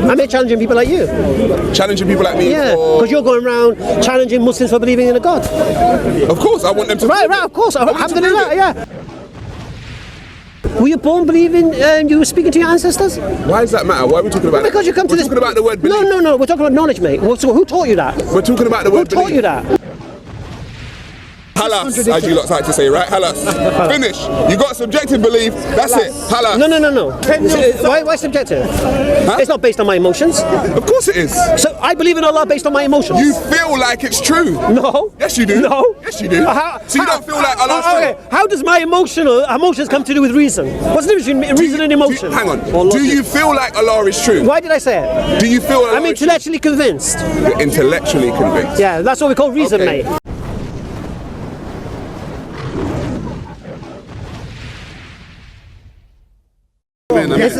I'm here challenging people like you. Challenging people like me? Yeah, because you're going around challenging Muslims for believing in a God. Of course, I want them to. Right, of course. Alhamdulillah, yeah. Were you born believing you were speaking to your ancestors? Why does that matter? Why are we talking about Because you come to We're this... talking about the word belief. No, we're talking about knowledge, mate. So who taught you that? We're talking about the word belief. Who taught you that? Halas, as you lot like to say, right? Halas. Finish. You got subjective belief, that's it. Halas. No. Why subjective? Huh? It's not based on my emotions. Of course it is. So I believe in Allah based on my emotions. You feel like it's true. No. Yes, you do. No. Yes, you do. So you don't feel like Allah's true. How does my emotions come to do with reason? What's the difference between reason and emotion? Hang on. Do you feel like Allah is true? Why did I say it? Do you feel Allah I'm intellectually convinced. You're intellectually convinced. Yeah, that's what we call reason, mate.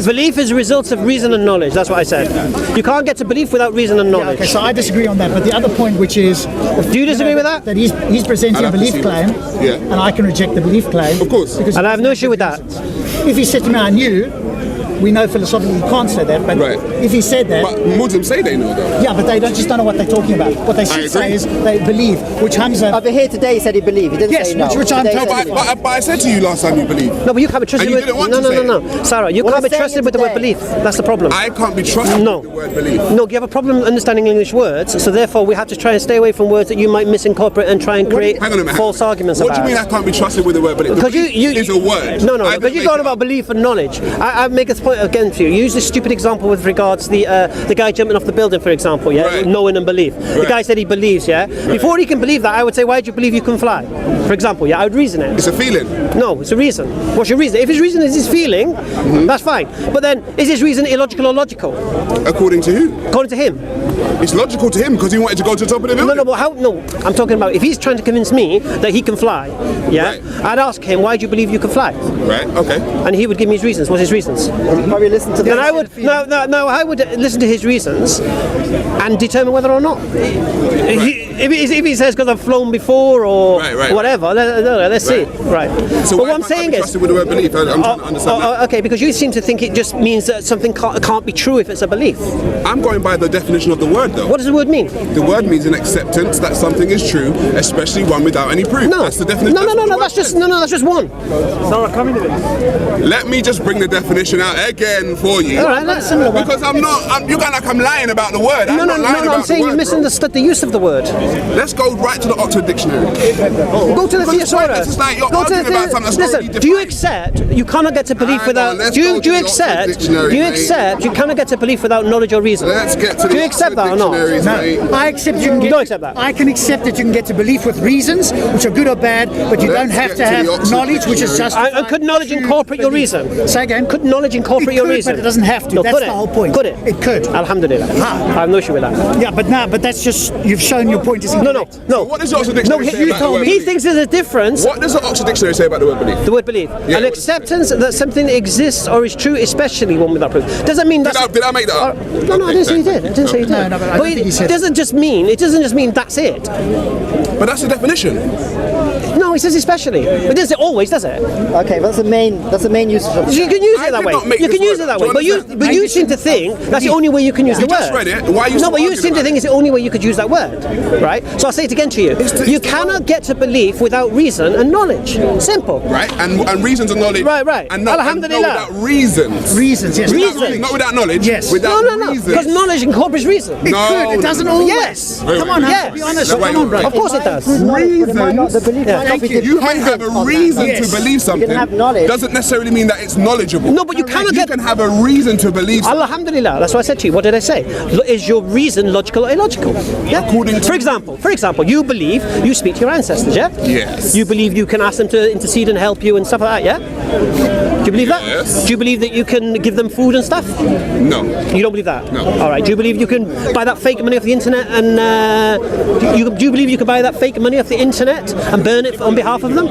Belief is a result of reason and knowledge. That's what I said. You can't get to belief without reason and knowledge. Yeah, okay, so I disagree on that. But the other point, which is, do you disagree with that? That he's presenting a belief claim, and I can reject the belief claim. Of course. And I have no issue with that. If he said to me, I knew. We know philosophically you can't say that, but if he said that... But Muslims say they know though. Yeah, but they just don't know what they're talking about. What they should say is they believe, which Hamza... Over here today he said he believed, he didn't say no. Which I'm told. But I said to you last time you believe. No, but you can't be trusted with... No. Sarah, you can't be trusted with the word belief. That's the problem. I can't be trusted with the word belief. No, you have a problem understanding English words, so therefore we have to try and stay away from words that you might misincorporate and try and create false arguments about. What do you mean I can't be trusted with the word belief? Because you is a word. No, because you're going about belief and knowledge. I make this point again to you. Use this stupid example with regards to the guy jumping off the building, for example, knowing and belief. The guy said he believes, Before he can believe that, I would say, why do you believe you can fly? For example, I would reason it. It's a feeling. No, it's a reason. What's your reason? If his reason is his feeling, that's fine. But then, is his reason illogical or logical? According to who? According to him. It's logical to him because he wanted to go to the top of the building. No, but I'm talking about if he's trying to convince me that he can fly, I'd ask him, why do you believe you can fly? Right, okay. And he would give me his reasons. What's his reasons? Probably listen to then I would I would listen to his reasons and determine whether or not. If he says because I've flown before or whatever, let's see. Right. So but what I'm saying is, with the word belief, I'm trying to understand that. Okay, because you seem to think it just means that something can't be true if it's a belief. I'm going by the definition of the word, though. What does the word mean? The word means an acceptance that something is true, especially one without any proof. No, that's the definition. No. That's just one. Let me just bring the definition out again for you. All right, that's similar. Because you kind of like I'm lying about the word. No, I'm saying you misunderstood the use of the word. Let's go right to the Oxford Dictionary. Go to the thesaurus. It's like you're arguing about something that's listen, do you accept you cannot get to belief without? Do you accept you cannot get to belief without knowledge or reason? Let's get to do you accept that or not? No, I accept you can get. Don't accept that. I can accept that you can get to belief with reasons, which are good or bad, but you don't have to have knowledge, which is just. Could knowledge incorporate your reason? Say again. Could knowledge incorporate your reason? But it doesn't have to. No, that's the whole point. Could it? It could. Alhamdulillah. I have no issue with that. Yeah, but that's just you've shown your point is incorrect. No. What does the Oxford Dictionary say about the word belief? He thinks there's a difference. What does the Oxford Dictionary say about the word belief? The word belief. An acceptance that something exists or is true, especially one without proof. Doesn't mean that. Did I make that up? No, I didn't say you did. No, but I don't think he said. It doesn't just mean that's it. But that's the definition. No, he says especially. It doesn't say always, does it? Okay, that's the main usage of the You can use it that way. You can use it that way. But you seem to think that's the only way you can use the word. You just read it. Why are you No, but you seem to think it's the only way you could use that word, right? So I'll say it again to you. You cannot get to belief without reason and knowledge. Simple. Right, and reasons and knowledge. Right. And Alhamdulillah. without reasons. Reasons, yes. Not without knowledge. Yes. Without No. reasons. Because knowledge incorporates reason. It could. It doesn't always. Yes. Come on, yes. be honest. Come on, bro. Of course it does. You may have a reason to believe something. Doesn't necessarily mean that it's knowledgeable. No, but you cannot You can have a reason to believe something. Alhamdulillah. That's what I said to you. What did I say? Is your reason logical or illogical? Yeah. According to For example, you believe you speak to your ancestors, yeah? Yes. You believe you can ask them to intercede and help you and stuff like that, yeah? Do you believe that? Do you believe that you can give them food and stuff? No. You don't believe that? No. All right. Do you believe you can buy that fake money off the internet and do you believe you can buy that fake money off the internet and burn it on behalf of them?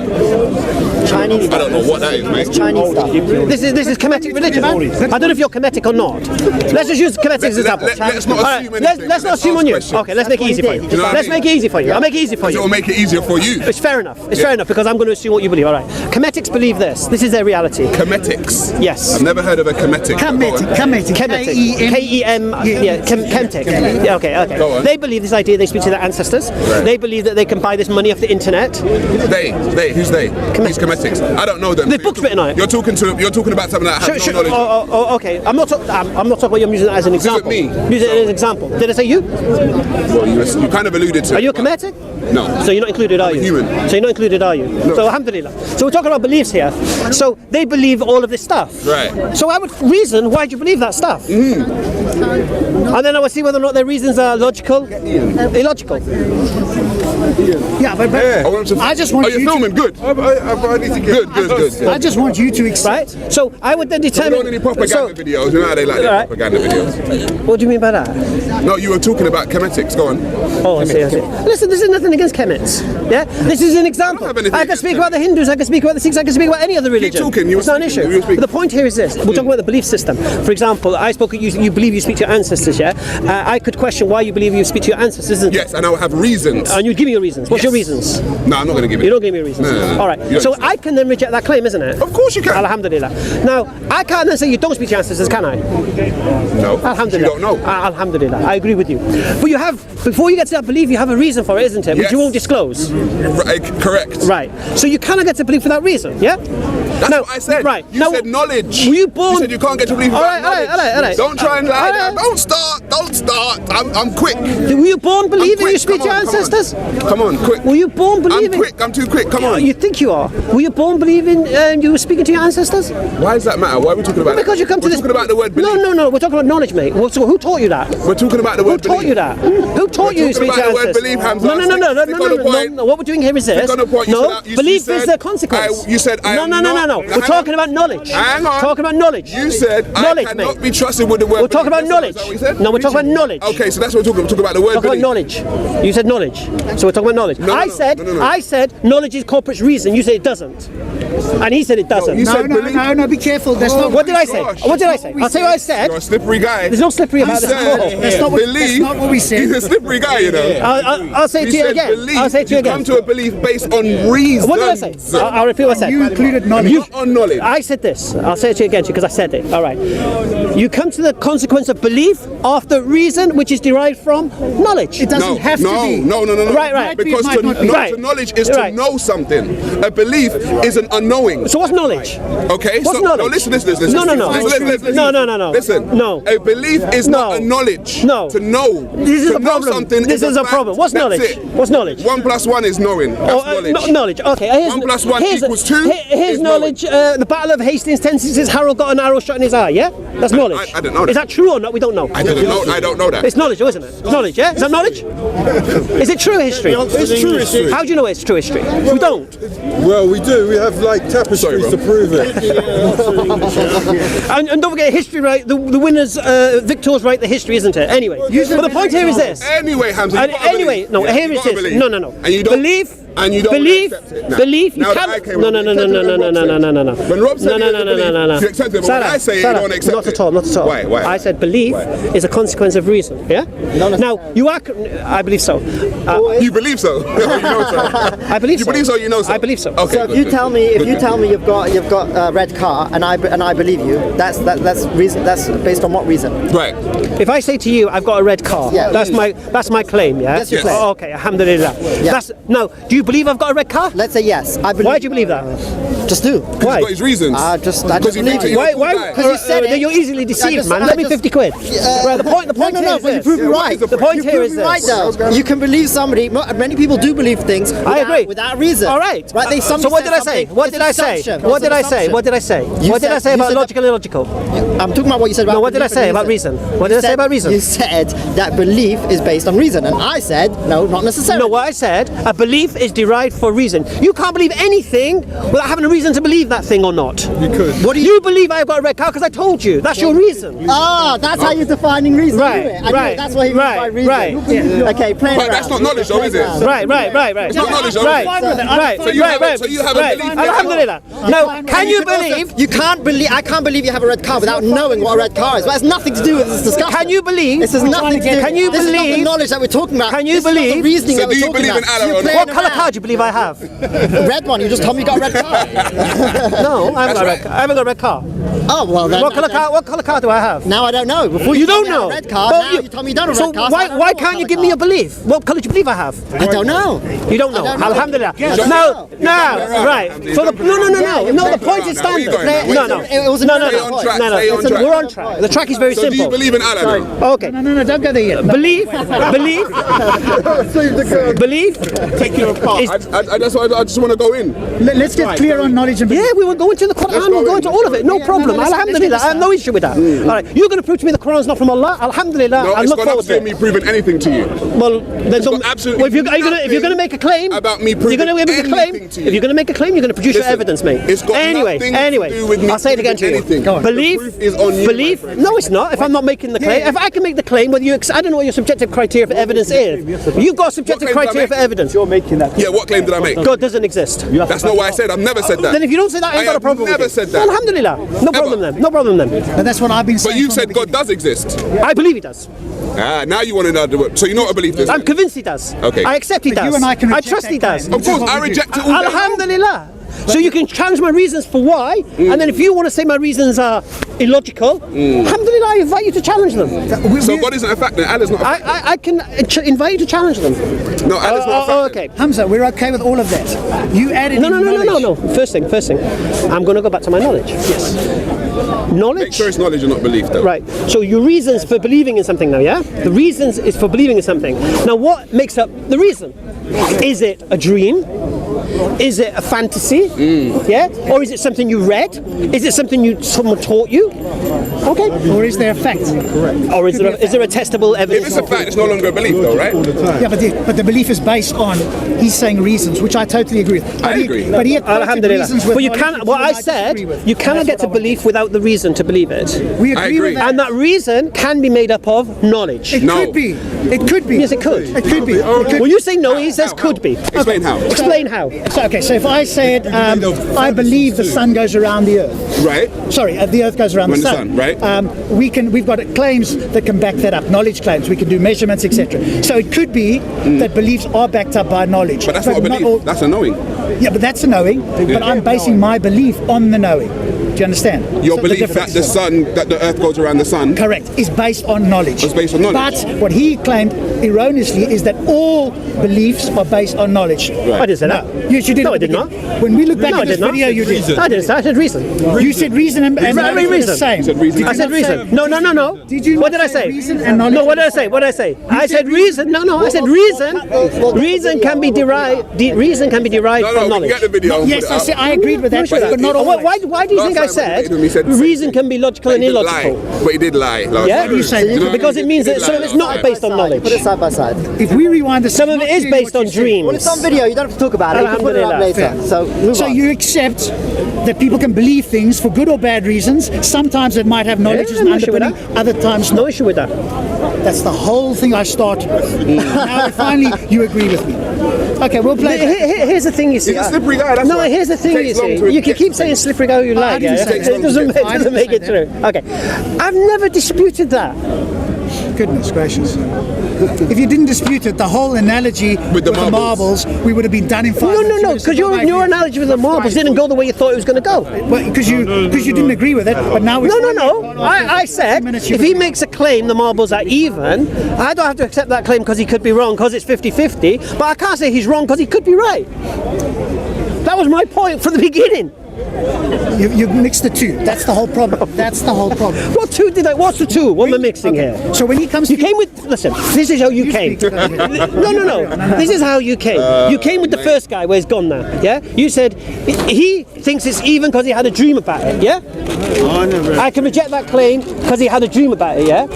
Chinese. I don't know what that is, mate. Chinese stuff. This is Kemetic religion. I don't know if you're Kemetic or not. Let's just use Kemetic as an example. Let's not assume anything. Let's not assume on you. Okay, let's make it easy for you. Let's make it easy for you. I'll make it easy for you. It'll make it easier for you. It's fair enough. It's fair enough because I'm going to assume what you believe. All right. Kemetics believe this. This is their reality. Chemetics. Yes. I've never heard of a chemetic. Kemetic. K-E-M, chemtic. Yeah, okay. Go on. They believe this idea, they speak to their ancestors. Right. They believe that they can buy this money off the internet. Who's they? These chemetics. I don't know them. There's books written on it. You're talking about something that has no knowledge. Okay. I'm not talking about I'm using that as an example. me. Use it as an example. Did I say you? Well, you kind of alluded to. Are you a Kemetic? No. So you're not included, are you? human. So you're not included, are you? No. So alhamdulillah. So we're talking about beliefs here. So they believe all of this stuff. Right. So I would reason why do you believe that stuff? And then I would see whether or not their reasons are logical, illogical. Yeah, but I just want you're you filming? Good. I need to get good. I just want you to accept. Right? So I would then We determine. don't any propaganda videos. You know how they like their Right. propaganda videos. What do you mean by that? No, you were talking about chemetics. Go on. Oh, I see. Listen, this is nothing against chemists. Yeah? This is an example. I don't have anything I can against speak about the Hindus, I can speak about the Sikhs, I can speak about any other religion. talking, It's not an issue. you were speaking. But the point here is this. We're talking about the belief system. For example, I spoke, you believe you speak to your ancestors, yeah? I could question why you believe you speak to your ancestors, isn't it? Yes, and I will have reasons. And you'd give me your reasons. What's your Yes. reasons? No, I'm not going to give it. You don't give me your reasons. No. All right. You don't So listen. I can then reject that claim, isn't it? Of course you can. Alhamdulillah. Now, I can't then say you don't speak to your ancestors, can I? No. Alhamdulillah. You don't know. Alhamdulillah. I agree with you. But you have, before you get to that belief, you have a reason for it, isn't it? Which Yes. you won't disclose. Right, correct. Right. So you cannot get to belief for that reason, yeah? That's what I said. Right. You said knowledge. Were you born? You said you can't get to believe without knowledge. All right. Don't try and lie. All right. Don't start. I'm quick. Were you born believing quick. you speak to your Come on. ancestors? Come on, quick. Were you born believing? I'm quick. I'm too quick. Come on. You think you are? Were you born believing you were speaking to your ancestors? Why does that matter? Why are we talking about Because that? you come to We're this. talking about the word belief. No. We're talking about knowledge, mate. So who taught you that? We're talking about the Who word taught belief. you that? Who taught you to talking speak to about your the word ancestors? belief, Hamza. No. Stick on the point. No. What we're doing here is this. Stick on the point. You No, said- you belief said- is a consequence. you said I am No. not- We're talking about knowledge. Hang on. Talking about knowledge. You said knowledge, I cannot mate. be trusted with the word We're talking belief. about knowledge. Is that what you said? No, we're talking about knowledge. Okay, so that's what we're talking about. We're talking about the word Talk about belief. knowledge. You said knowledge. So we're talking about knowledge. No. I said knowledge is corporate's reason. You said it doesn't. And he said it doesn't. you said belief. No, be careful. That's not What did I say? Gosh. What did I say? I'll tell you what I said. You're a slippery guy. There's no slippery about this at all. That's not what- belief. that's not what we said. He's a slippery guy, you know. I'll say it to you said again. belief, I'll say it to you again. come to a belief based on reason. What did I say? I'll repeat what I said. You included knowledge. Not on knowledge. I said this. I'll say it to you again because I said it. All right. You come to the consequence of belief after reason, which is derived from knowledge. It doesn't have to be. No. Right. Because Might not be. Right. to knowledge is Right. to know something. A belief is an unknowing. So what's knowledge? Okay. What's so knowledge? No, listen. No. Listen. No. Listen. No. A belief is No. not a knowledge. No. To know. This is to a know problem. something This is a fact. problem. What's That's knowledge? it. What's knowledge? 1 + 1 is knowing. That's knowledge. Knowledge. Okay. Here's, 1 + 1 here's- equals 2 Here's is knowledge. The Battle of Hastings 1066. Harold got an arrow shot in his eye. Yeah, that's knowledge. I didn't know that. Is that true or not? We don't know. I don't know that. It's knowledge, though, isn't it? It's knowledge. Yeah. Is that knowledge? Is it true history? It's true history. How do you know it's true history? We don't. Well, we do. We have like tapestries bro. to prove it. And don't forget history, right? The winners, victors write the history, isn't it? Anyway, but the point here is this. Anyway, Hamza. And anyway, no, here it is. No. And you don't Belief. And you don't believe. accept it now. Belief. You Now that I can't. came No. along, you accepted what Rob said. When Rob said No. you accept it, but when I say it, you don't accept Not at it. all. Not at all. Why? I said belief is a consequence of reason. Yeah. Now you are. I believe so. You believe so? You know so. I believe You so. believe so? You know so? I believe so. Okay. So if good, you good. tell me, Good, good. you've got a red car, and I believe you, that's reason. That's based on what reason? Right. If I say to you, I've got a red car, Yeah. that's my claim, yeah? That's your claim. Oh, okay, alhamdulillah. Yeah. Now, do you believe I've got a red car? Let's say yes. I believe. Why do you believe that? Just do. Why? He's got his reasons. I just Because he believe thinks it. you're a cool Why? guy. Because you said it. You're easily deceived, man. I Let me just- 50 quid. Right, the point No, here is but you this. prove me right. the The point You here prove is me right, this. though. You can believe somebody. Many people do believe things. I agree. Without reason. All right. Right. They So what did I say? What did I say? What did I say? What did I say? What did I say about logical and illogical? I'm talking about what you said about. No, what did I belief say and about reason? What did I say about reason? You said that belief is based on reason, and I said no, not necessarily. No, what I said, a belief is derived for reason. You can't believe anything without having a reason to believe that thing or not. You could. What do you believe I've got a red car? Because I told you. That's your reason. Ah, that's how you're defining reason. Right, isn't it? I knew right, That's what he means right, by reason. right. Okay, playing But that's not knowledge, though, is it? Right. It's not knowledge, though, Right, is it? right. So you have a belief. Alhamdulillah. Now, can you believe? You can't believe. I can't believe you have a red car without knowing what a red car is. But it has nothing to do with this discussion. Can you believe? This has nothing to do. Can you this is not the believe? knowledge that we're talking about. Can you This is not believe? the reasoning So that we're do you talking believe in about. Allah You're or not? playing What colour around. car do you believe I have? Red one. You just told me you got a red car. No, I haven't got a red car. Oh, well then. What colour car do I have? Now I don't know. Before You told don't me I had know. a red car, Well, now you told me you don't have a So red car. why can't you give me a belief? What colour do you believe I have? I don't know. You don't know. I don't know. Alhamdulillah. Yes. No, right. So the the point is standard. No. Stay on track. We're on track. The track is very So do you simple. believe in Allah? then? Okay. No, don't go there yet. Belief. Take your part. That's why I just want to go in. Let's get clear on knowledge and belief. Yeah, we will go into the Quran, we'll go into all of it, no problem. Alhamdulillah, I have no issue with that. All right, you're going to prove to me the Quran's not from Allah. Alhamdulillah, No, I it's look got forward to absolutely it. me proving anything to you. Well, then don't. got absolutely Well, if you're going to make a claim about me you're going to proving make a claim. anything to you. If you're going to make a claim, you're going to produce your Listen, evidence, mate. it's got nothing to do with me I'll say it again to you. proving anything. Belief The proof is on you, Belief? my friend. No, it's not. If I'm not making the claim, if I can make the claim, whether I don't know what your subjective criteria for evidence is. You've got subjective What claim did I criteria for make? evidence. You're making that. Yeah, what claim did I make? God doesn't exist. That's not what I said. I've never said that. Then if you don't say that, I ain't got a problem. I have never with it. said that. Well, alhamdulillah. No problem then. No problem then. But that's what I've been saying. But you from said the God does exist. I believe he does. Now you want to know. So you know what I believe this? I'm convinced he does. Okay. I accept he But does. you and I can reject trust he that does. claim. Of course, This is what I we do. reject it all day long. Alhamdulillah. So you can challenge my reasons for why, and then if you want to say my reasons are illogical, alhamdulillah, I invite you to challenge them. So God isn't a fact, then Allah's not a fact. I can invite you to challenge them. No, Allah's not a fact. Okay. Hamza, we're okay with all of that. You added No. knowledge. First thing. I'm going to go back to my knowledge. Yes. Make Knowledge. sure it's knowledge and not belief, though. Right. So your reasons for believing in something now, yeah? The reasons is for believing in something. Now what makes up the reason? Is it a dream? Is it a fantasy? Yeah? Or is it something you read? Is it something someone taught you? Okay. Or is there a fact? Or is there a testable If evidence? it's a fact, it's no longer a belief, though, right? Yeah, but the belief is based on, he's saying reasons, which I totally agree with. I agree. But he had quoted Alhamdulillah. reasons with But you knowledge can. which What you I and said, disagree with. you cannot get to belief without the reason to believe it. We I agree agree. with that. And that reason can be made up of knowledge. It No. could be. It could be. Yes, it could. It could be. It could Well, you say no, he says How? could be. Explain how. Explain how. So if I said, I believe the sun goes around the earth. Right? Sorry, the earth goes around the sun. Right. We've got claims that can back that up, knowledge claims. We can do measurements, etc. So it could be that beliefs are backed up by knowledge. But that's not a belief. all- That's a knowing. Yeah, but that's a knowing. But I'm basing my belief on the knowing. Do you understand? Your So the belief that difference. that the earth goes around the sun. Correct, is based on knowledge. It's based on knowledge. But what he claimed erroneously is that all beliefs are based on knowledge. I didn't say that. Yes, you did. No, at I the did not. beginning. When we look back No, I at this did not. video, you did. I didn't say. I said reason. You said reason and knowledge are the reason. same. You said reason. Did I you said not say- reason. No. Did you What not did I say say? reason and knowledge No, what are did I the say? same? What did I say? I said said reason. No, I said reason. Reason can be derived. Reason can be derived No, from we can knowledge. get the video. and Yes, put it I up. said I agreed with that, but not always. Why do you Last think I time when he said did, he said the same reason thing. can be logical and But he did illogical? lie. But he did lie. last Yeah? time. You say- Do you know what I Because mean? it means He that did so lie it's last not time. based on knowledge. Put it side by side. If we rewind the Some of it is based on dreams. Well, it's on video. You don't have to talk about it. You can put it up Alhamdulillah. later. So move So on. you accept that people can believe things for good or bad reasons. Sometimes it might have knowledge as an no issue with underpinning, other times No not. issue with that. That's the whole thing I started with. Now finally you agree with me. Okay, we'll play. Here's the thing you see. He's a slippery guy, that's No, why. here's the thing you Takes long see. to You can get keep to saying things. slippery guy you like. didn't Yeah? say that. It doesn't I didn't make say it true. Okay. I've never disputed that. Goodness gracious. If you didn't dispute it, the whole analogy with the the marbles, we would have been done in 5 minutes. No, because your analogy with the marbles didn't go the way you thought it was going to go. Because you didn't agree with it, but now No. I said if he makes a claim the marbles are even, I don't have to accept that claim because he could be wrong because it's 50-50, but I can't say he's wrong because he could be right. That was my point from the beginning. you mixed the two. That's the whole problem. That's the whole problem. What's the two? What am I mixing here? So when he comes You to came with, listen, this is how you came. speak. No. This is how you came. You came with the first guy where he's gone now, yeah? You said he thinks it's even because he had a dream about it, yeah? I can reject that claim because he had a dream about it, yeah?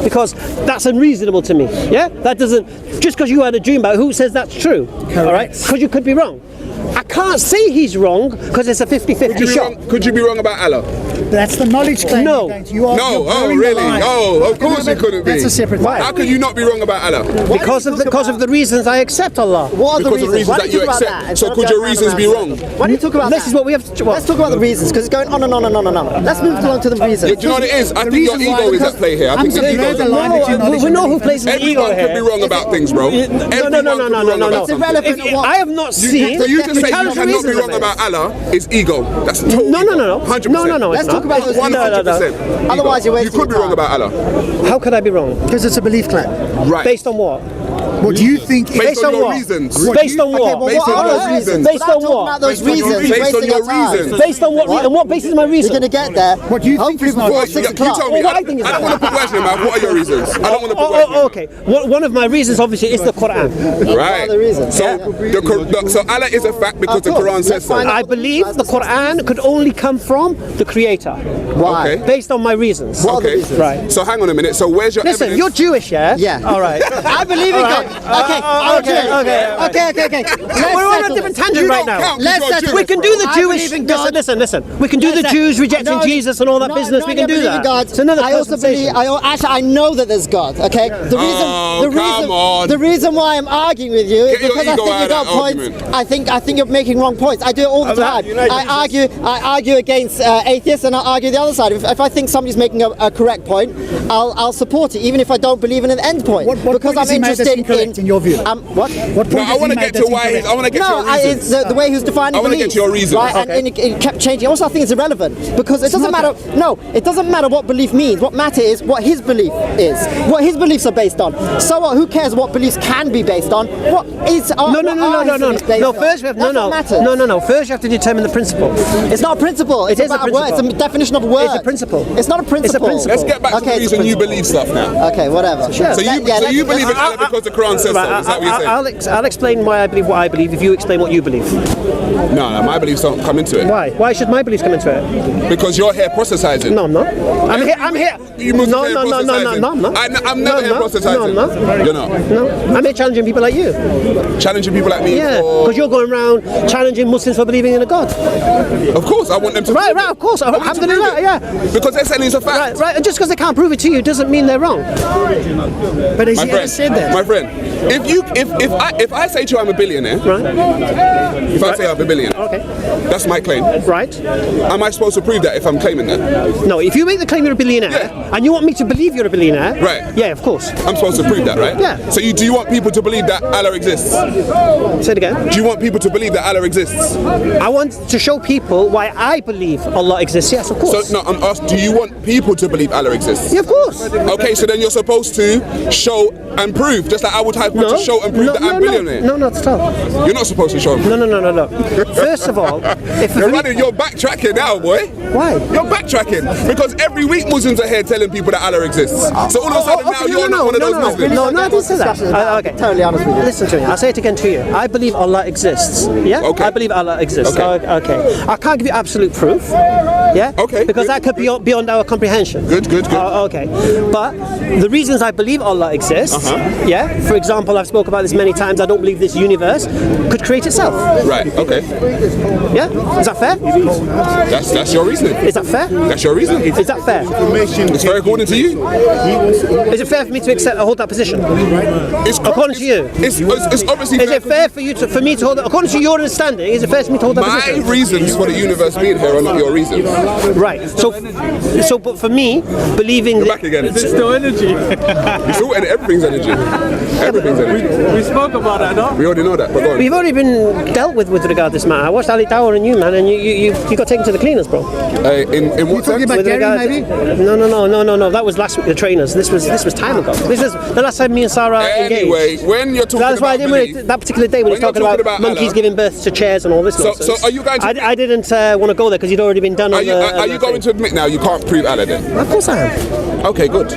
Because that's unreasonable to me, yeah? That doesn't, just because you had a dream about it, who says that's true? All right? Because you could be wrong. I can't say he's wrong because it's a 50-50 shot. Could you be wrong about Allah? That's the knowledge claim. No. You are, No, you're oh blurring the really? line. Oh, of course you couldn't be. That's a separate thing. How could you not be wrong about Allah? Because of the reasons I accept Allah. What are the Because of reasons? reasons Why that don't you you talk about accept. that So instead of could going your round reasons and be round? wrong? Why don't you talk about This that? is what we have to. Let's talk about the reasons because it's going on and on and on and on. Let's move on to the reasons. Do you know what it is? I think your reason why- ego is at play here. I think I'm the ego blur is the at line play. between knowledge We and know who belief. plays the ego Everyone here. could be wrong about things, bro. No. Everyone could be wrong about It's something. irrelevant. If I have not seen. For you to say you cannot be reasons wrong of it. about Allah is ego. That's total No. 100%. No. Let's talk about those 100%. Ego. Otherwise, you're wasting You could be your wrong time. about Allah. How could I be wrong? Because it's a belief claim. Right. Based on what? What do you think? Based on on your what? reasons. Based on what? well, Based what on are your those reasons. Based Without on talking what? about those Based on your reasons, reasons. wasting Based on your your time. reasons. Based on what? And what basis is my reason? You're going to get there. What do you think hopefully is not- before Well, 6 you o'clock. tell me. Well, what I I think is don't that. want to put words in your mouth. What are your reasons? I don't want to put words in your mouth. Okay. One of my reasons, obviously, is the Quran. Right. the reason. So Allah is a fact because the Of course. Quran says Let's so. find out. I believe the Quran could only come from the Creator, Why? Okay. based on my reasons. What are the Okay. reasons? Right. So hang on a minute. So where's your Listen, evidence? you're Jewish, yeah? Yeah. All right. I believe in God. Okay. We're on a different tangent right now. count. Let's You're settle Jewish, We can do the I Jewish. believe in God. Listen. We can do the Let's Jews say- rejecting No, Jesus and all that business. We can do that. God. It's another I also believe. conversation. I know that there's God. Okay. Come on. The reason why I'm arguing with you is Get your because I ego think out you of got that points. argument. I think you're making wrong points. I do it all the time. I argue against atheists, and I argue the other side. If I think somebody's making a correct point, I'll support it, even if I don't believe in an end point. What because point I'm has he made that's interested incorrect in your view? What? What point No, I has want he to made get to that's why. incorrect? I want to get to No, your reasons. it's the way he was defining I wanna beliefs. get your reasons. Right? And it kept changing. Also, I think it's irrelevant because it doesn't matter. No, it doesn't matter what belief means. What matters is what his belief is. What his beliefs are based on. So what? Who cares what beliefs can be based on? What is? No. First we have no. First you have to determine the principle. It's not a principle. It's It is a about a word. It's a principle. definition of a word. It's a principle. It's not a principle. principle. Let's get back to the it's a reason you principle. believe stuff now. Okay, whatever. So you believe in Allah because the Quran says so. Is that what you're saying? I'll explain why I believe what I believe if you explain what you believe. No, my beliefs don't come into it. Why? Why should my beliefs come into it? Because you're here proselytizing. No, I'm not. I'm here. You must No, be here proselytizing. I'm not. I'm never here proselytizing. No, I'm not. You're not. No, I'm here challenging people like you. Challenging people like me. Yeah, for- because you're going around challenging Muslims for believing in a God. Of course, I want them to. Right, prove it. of course. I want them to prove Alhamdulillah, it. yeah. Because they're saying it's a fact. Right. And just because they can't prove it to you doesn't mean they're wrong. But has My he ever friend, said that? my friend, if I say to you I'm a billionaire, Right. if I say I'm a billionaire, Okay. that's my claim. Right. Am I supposed to prove that if I'm claiming that? No, if you make the claim you're a billionaire Yeah. and you want me to believe you're a billionaire, Right. Yeah, of course. I'm supposed to prove that, right? Yeah. So do you want people to believe that Allah exists? Say it again. Do you want people to believe that Allah exists? I want to show people why I believe Allah exists. Yes, of So course. no, I'm asked. Do you want people to believe Allah exists? Yeah, of course. Okay, so then you're supposed to show and prove, just like I would have to show and prove that I'm a billionaire. No, not at all. You're not supposed to show and prove. No. First of all, if You're backtracking now, boy. Why? You're backtracking because every week Muslims are here telling people that Allah exists. So all of a sudden now you're not one of those Muslims. No, I didn't say that. Okay. Totally honest with you. Listen to me. I'll say it again to you. I believe Allah exists. Yeah? Okay. I believe Allah exists. Okay. Okay. I can't give you absolute proof. Yeah? Okay, Because good. that could be beyond our comprehension. Good. Okay. But the reasons I believe Allah exists, yeah? For example, I've spoke about this many times. I don't believe this universe could create itself. Right. Okay. Yeah? Is that fair? That's your reasoning. Is that fair? That's your reasoning. Is that fair? It's fair according to you. Is it fair for me to hold that position? It's According to you. It's obviously. Is it fair for me to hold that? According to your understanding, is it fair for me to hold that My position? reasons for the universe being here are not your reasons. Right. So, but for me, believing You're back again. It's still energy. It's all everything's energy. Everything's energy. We spoke about that, no? We already know that. But go on. we've already been dealt with regard to this matter. I watched Ali Tower and you, man, and you got taken to the cleaners, bro. In what talking sense? about With Gary, regard- maybe? No. That was last week. The trainers. This was time ago. This was the last time me and Sarah Anyway, engaged. when you're talking That's why I about didn't belief, want that particular day when he was when talking you're about, talking about monkeys Allah- giving birth to chairs and all this nonsense. so are you going to I didn't want to go there because you'd already been done are on you, the. are you going to admit now you can't prove Allah then? Of course I am. Okay, good.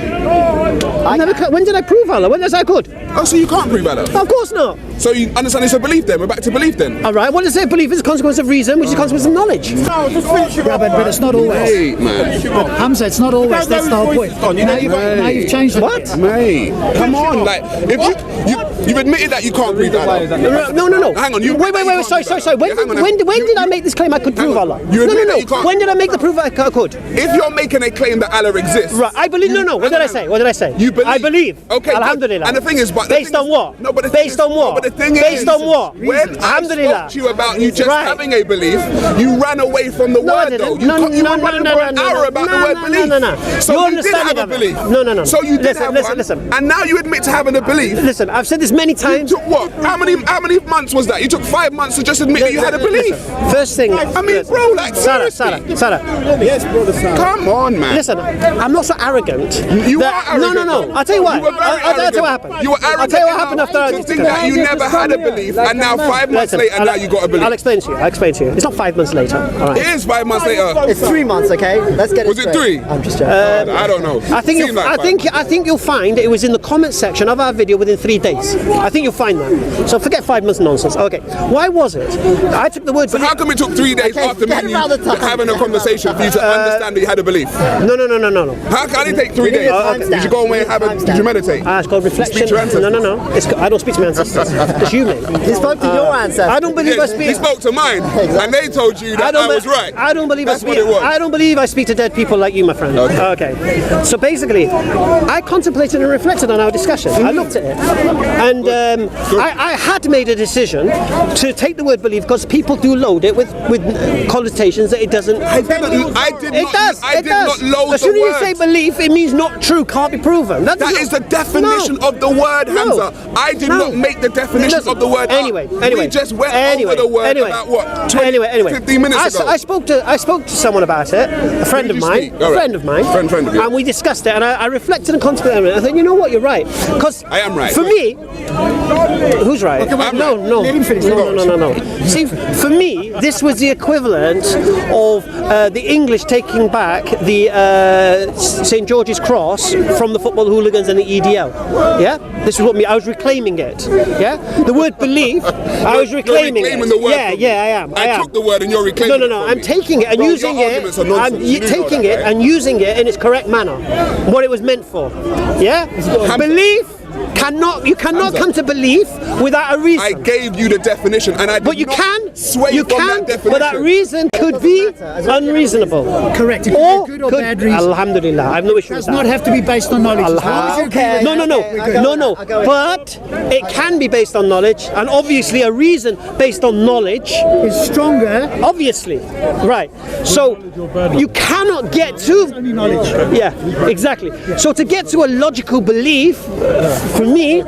When did I prove Allah? When was I good? Oh, so you can't prove Allah? Of course not. So you understand it's a belief then? We're back to belief then? All right. What does it say? Belief is a consequence of reason, which is a consequence of knowledge. Yeah, but it's not always. Hey, man. Hamza, it's not always. That's the whole point. Now you've changed it. What? Mate, come on. Like, if you've admitted that you can't prove Allah. No. Hang on, you Wait. admit that you Sorry. can't prove Allah. When Yeah, hang on. did I make this claim I could prove on. Allah? You admit that you can't- When did I make the proof I could? If you're making a claim that Allah exists, Right. I believe. No. What did I say? you You believe. I believe. Okay. Alhamdulillah. And the thing is, but based on what? No, but the based on what? No, but the thing based is, on what? When I spoke to you about you just having a belief, you ran away from the word, though. You were running for an hour about the word belief. No. So you did have a belief. No. So you did have one. Listen. And now you admit to having a belief. Listen, I've said this many times. You took what? How many months was that? You took 5 months to just admit that you had a belief. First thing. I mean, bro, like seriously. Sarah. Yes, brother Sam. Come on, man. Listen, I'm not so arrogant. You are arrogant. No. I'll tell you what. You were very I'll tell you what arrogant. happened. You were arrogant. I'll tell you what happened after I to think that you never had a belief, and now 5 months later, now you got a belief. I'll explain to you. It's not 5 months later. All right. It is 5 months later. It's 3 months, okay? Let's get it Was it straight. 3? I'm just joking. I don't know. I think you'll find it was in the comment section of our video within 3 days. I think you'll find that. So forget 5 months nonsense. Okay. Why was it? I took the word. So how come it took 3 days after me and you having a conversation for you to understand that you had a belief? No. How can it take 3 days? Did you go away and did you meditate? It's called reflection. Speak to your ancestors. No. I don't speak to my ancestors. It's you, mate. He spoke to your ancestors. I don't believe I speak. He spoke to mine, and they told you that I was right. I don't believe That's I speak. what it was. I don't believe I speak to dead people like you, my friend. Okay. So basically, I contemplated and reflected on our discussion. I looked at it, and I had made a decision to take the word believe because people do load it with connotations that it doesn't. I did not load As soon the as you say word. belief, it means not true, can't be proven. That is the definition of the word, Hamza. I did not make the definition of the word. Anyway. We just went over the word about what? 15 minutes ago. I spoke to someone about it, a friend of mine, Friend of you. and we discussed it, and I reflected and contemplated on it. I thought, you know what, you're right, because I am right. For me, who's right? No. See, for me, this was the equivalent of the English taking back the St. George's Cross from the football hooligans and the EDL. Yeah, this is what I was reclaiming it. Yeah, the word belief, I was reclaiming it. The word I am. I took the word and you're reclaiming it. No. I'm taking it and using it. I'm taking it and using it in its correct manner, what it was meant for. Yeah, belief. You cannot come to belief without a reason. I gave you the definition, and I did but you not can sway you from can that definition. but that reason could be unreasonable. Correct. It could be a good or bad reason. Alhamdulillah, I have no issue with Does that. not have to be based on knowledge. As long as you agree with No. But it can be based on knowledge, and obviously a reason based on knowledge is stronger. Obviously, right. So you cannot get to knowledge. Yeah, exactly. So to get to a logical belief, for me,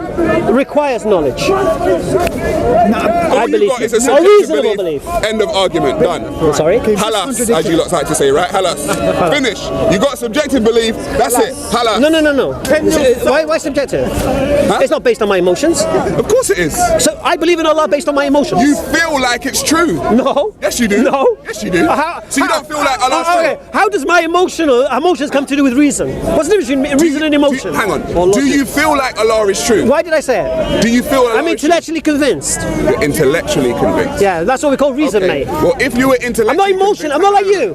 requires knowledge. All you got is a A subjective reasonable belief. End of argument. Done. Sorry. Halas, as you lot like to say, right? Halas. Finish. You got subjective belief. That's it. Halas. No. Why subjective? It's not based on my emotions. Of course it is. So I believe in Allah based on my emotions. You feel like it's true. No. Yes, you do. No. Yes, you do. So you don't feel like Allah's true. How does my emotions come to do with reason? What's the difference between reason and emotion? Hang on. Do you feel like Allah is true? Why did I say it? Do you feel Allah I'm intellectually convinced. You're intellectually convinced. Yeah, that's what we call reason, mate. Well, if you were intellectually I'm not emotional. I'm not like you.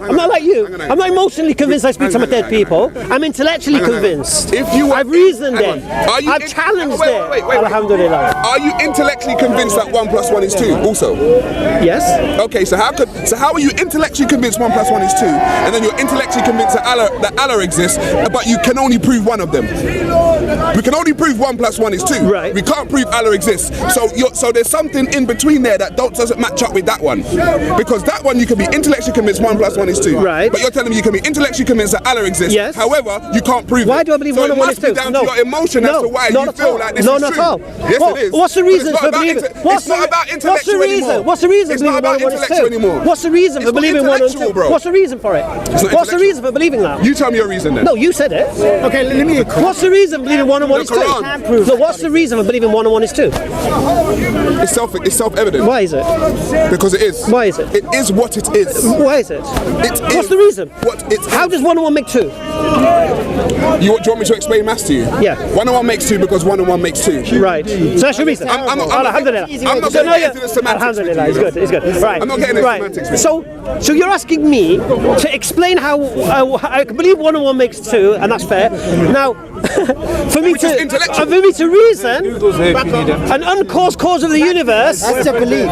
I'm not emotionally convinced I speak to my dead people. I'm intellectually convinced. If you I've reasoned it. I've challenged it. Wait. Alhamdulillah. Are you intellectually convinced that 1 + 1 is 2 also? Yes. Okay, so how are you intellectually convinced 1 + 1 is 2, and then you're intellectually convinced that Allah exists, but you can only prove one of them? We can only prove 1 + 1 is 2. Right. We can't prove Allah exists. So there's something in between there that doesn't match up with that one. Because that one you can be intellectually convinced 1 + 1 is 2. Right. But you're telling me you can be intellectually convinced that Allah exists. Yes. However, you can't prove Why it. do I believe so 1 and 1 is 2? It must be down to your emotion as to why you feel like this is true. Not at all. Yes, it is. What's the reason for believing? It's not about intellectual anymore. What's the reason It's for not believing about 1 and 1 is 2? intellectual anymore. What's the reason for It's not believing 1 and 2? intellectual, bro. What's the reason for it? not What's the intellectual. reason for believing that? You tell me your reason then. No, you said it. Okay, let me. What's the reason for believing 1 and 1 is 2? Quran. No, what's the reason for believing 1 and 1 is 2? It's self-evident. Why is it? Because it is. Why is it? It is what it is. Why is it? What's the reason? What it is. How does 1 and 1 make 2? Do you want me to explain maths to you? Yeah. 1 and 1 makes 2 because 1 and 1 makes 2. Right. So that's your reason. I'm not Alhamdulillah. getting into the semantics with you, Alhamdulillah, it's good. Right. I'm not getting into semantics with you. So you're asking me to explain how I can believe 1 and 1 makes 2, and that's fair. Now, for me which is intellectual. and for me to reason, an uncaused cause of the universe. That's a belief.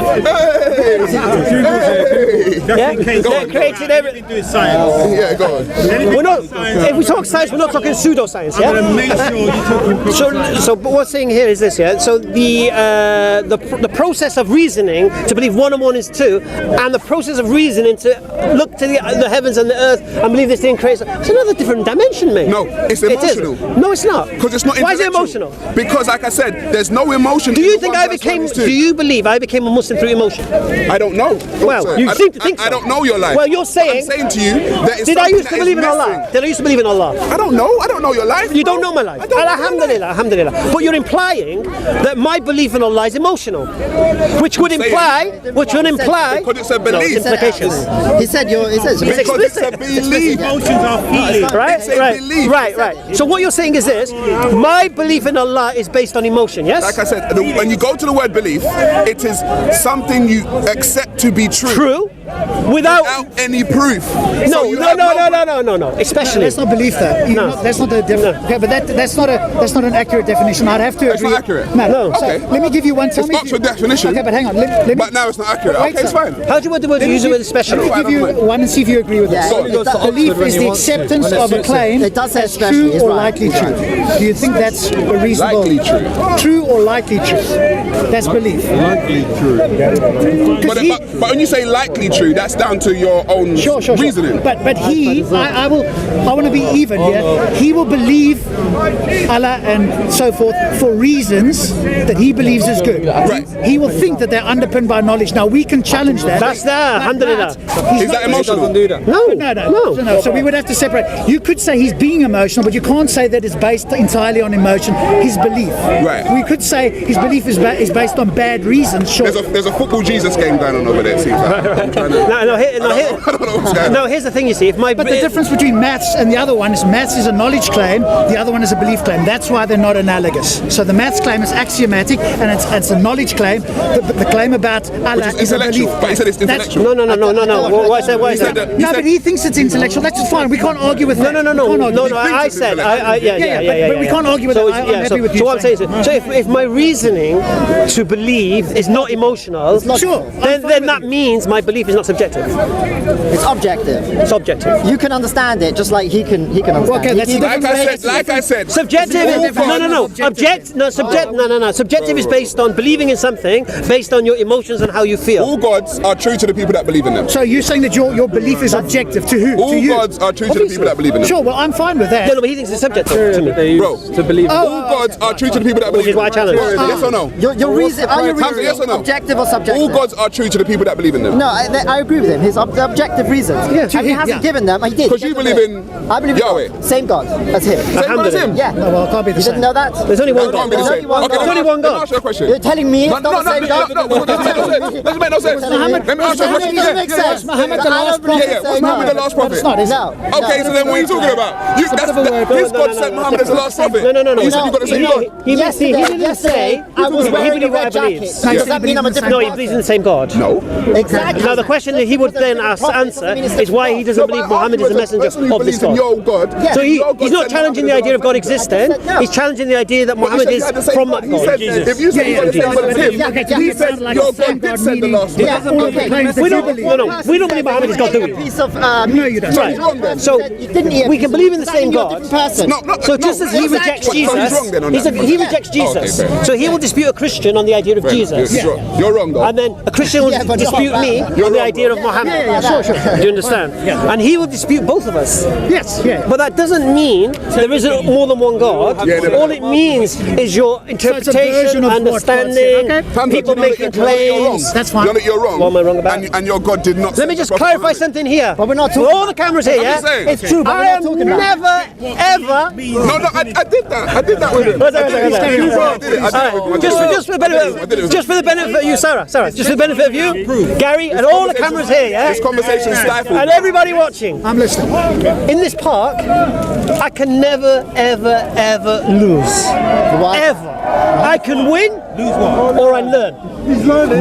Created everything. Yeah, go on. We're not. If we talk science, we're not talking pseudoscience. Yeah. So what we're saying here is this. Yeah. So the process of reasoning to believe 1 and 1 is 2, and the process of reasoning to look to the heavens and the earth and believe this thing creates. It's another different dimension, mate. No, it's emotional. No, it's not. Because it's not Why is it intellectual. emotional? Because, like I said, there's no emotion. Do in you the think 1 I plus 1 became? is 2. Do you believe I became a Muslim through emotion? I don't know. Well, you seem to think so. I don't know your life. Well, you're saying. I'm saying to you that it's Did I used to something believe in that is Allah? missing. Did I used to believe in Allah? I don't know. I don't know your life. You don't know my life. I don't know your life. Alhamdulillah, alhamdulillah. But you're implying that my belief in Allah is emotional, which would imply. Because it's a No, belief. it's implications. He said it's It's Because it's a explicit. belief. Right, It's a right, belief. right. So what you're saying is this: my belief in Allah is based on emotion. Yes. Like I said, when you go to the word belief, it is something you accept to be true. True. Without. Any proof. No. Especially. That's not belief, though. No. That's not the definition. Okay, but that's not an accurate definition. I'd have to It's agree. not accurate? No. No. So Okay. let me give you one. Tell It's me Oxford definition. Okay, but hang on. Let me, But now it's not accurate. Wait, Okay, it's sir. fine. How do you want the word to use it with special? Let me give you one and see if you agree with this. Belief is the acceptance of a claim It does say as especially, true he's or right. likely true. Do you think that's a reasonable? Likely true. True or likely true. That's belief. Likely true. But when you say likely true, that's down to your own Sure. reasoning. But I want to be even here. He will believe Allah and so forth for reasons that he believes is good. Right. He will think that they're underpinned by knowledge. Now we can challenge that. That's there, alhamdulillah. Is that emotional? No. So we would have to separate. You could say he's being emotional, but you can't say that it's based entirely on emotion. His belief. Right. We could say his belief is based on bad reasons. Sure. There's a football Jesus game going on over there, it seems like. I'm trying to- No, I don't know what's going on. No, here's the thing. You see, if my But the difference between maths and the other one is maths is a knowledge claim, the other one is a belief claim. That's why they're not analogous. So the maths claim is axiomatic and it's a knowledge claim. The claim about Allah Which is is a belief intellectual, but he said it's That's- intellectual. No. Why is that? He said that- No, but he thinks it's intellectual. That's fine. We can't argue with that. No. We can't argue. I said, But we can't argue with that. I'm happy with you So what I'm saying saying is, so if my reasoning to believe is not emotional, Sure. then that means my belief is not subjective. It's objective. It's objective. You can understand it just like he can understand. Okay, it. that's He- a different- Like I said. Subjective. Subjective is based on believing in something, based on your emotions and how you feel. All gods are true to the people that believe in them. So you're saying that your belief is objective to who? All To you? gods are true to the people that believe in them. Sure. Well, I'm fine with that. No, but he thinks it's subjective to me. Bro, To believe. all gods are true to the people that believe Which is in why I them. challenge. Yes or no? Your reason, are you Hamza, yes or no? objective or subjective? All gods are true to the people that believe in them. No, I agree with him. His objective reasons. Yeah, to and he him, hasn't yeah. given them. He did. Because you believe in I believe Yahweh. in God. Same God as him. Same God as him? Yeah. No, well, it can't be the You same. didn't know that? There's only one That can't God. be the There's same. only one Okay, God. There's only one let me God. ask you a question. You're telling me it's not the same God? No, doesn't make no sense. Doesn't make no sense. Doesn't Let me ask you a question. doesn't make sense. Muhammad the I last don't believe prophet. it's Was saying Muhammad the no. last prophet? It's not, is it? No. Okay, so then what are you talking about? His God sent Muhammad as the last prophet. No. You said you got the same God. He didn't say. I was he wearing a believed what I red believe. jacket. Does that mean I'm a different No, he believes in the same God. No. Exactly. Now the question that he would then answer is why he doesn't believe Muhammad is the messenger of this God. Your God. So Your God he's not said challenging the Muhammad idea of God is the last prophet. existing. He's challenging the idea that Muhammad is from that He God. said, if you say you're the same God as him, he said your God did send the last Yeah, prophet. all of the claims that We you don't. believe. No. We don't believe Muhammad is God, do we? Piece of No, you don't. Right. wrong then. So You didn't eat a we piece can of- believe in the Does that same mean you're a God. different person? So just as he exactly. rejects So he's Jesus, wrong then on that. he rejects Jesus. fair. So he will dispute a Christian on the idea of Jesus. You're wrong though. And then a Christian will Yeah, but dispute not me that. on the idea of Muhammad. Sure. Do you understand? And he will dispute both of us. Yes, yeah. But that doesn't mean there isn't more than one God. Yeah, no. All it means is your interpretation, version of what God said, understanding, okay? Hamza, people you know that making you're wrong. claims. That's fine. You know that you're wrong. What am I wrong about? And your God did not. Let send me the just prophet clarify Muhammad. something here. But we're not For talking- all the cameras here, I'm yeah? just saying. It's true, but I we're not am talking about never, ever. No, I did that. I did that with him. Wait, I did it. I did it. I did it. Alright, just for the benefit of you, Sarah, just for the benefit of you, Gary, and all the cameras here, yeah? This conversation is stifled. And everybody watching. I'm listening. In this park, I can never, ever, ever lose. Why? Ever. I I can win or I learn.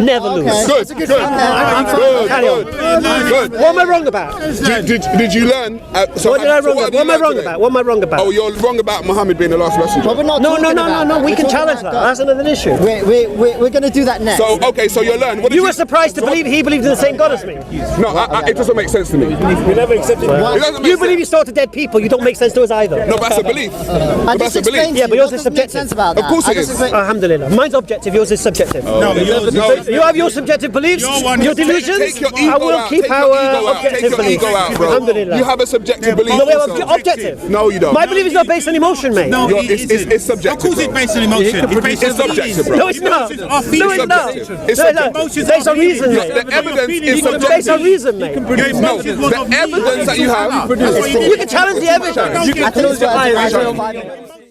Never lose. Good. Carry on. What am I wrong about? Did you learn? What did I wrong about? What am I wrong about? What am I wrong about? Oh, you're wrong about Muhammad being the last messenger. But we're not No. talking We can challenge that. That's another issue. We're going to do that next. So, okay, so you learn. What did You were surprised to believe he believed in the same God as me. No, it doesn't make sense to me. We never accepted It doesn't make You believe you sense. started dead people. You don't make sense to us either. No, but that's a belief. I That's just a belief. explained to Yeah, you but yours what is doesn't make subjective. sense about that. Of course I it just is. explained- Alhamdulillah. Mine's objective. Yours is subjective. No, You have your subjective beliefs, your delusions. Take your I ego will out. keep Take your our ego out. Take objective your beliefs. ego out, bro. Alhamdulillah. You have a subjective belief. No, we have also. objective. No, you don't. My belief is not based on emotion, mate. No, It's subjective. Of course, it's bro. based on emotion. It's based It's on subjective, bro. No, it's not. Emotions are No, feelings. it's not. It's No, subjective. no. It's based on reason, mate. The evidence is It's based on subjective. reason, mate. No, the evidence that you have. You can challenge the evidence. I think it's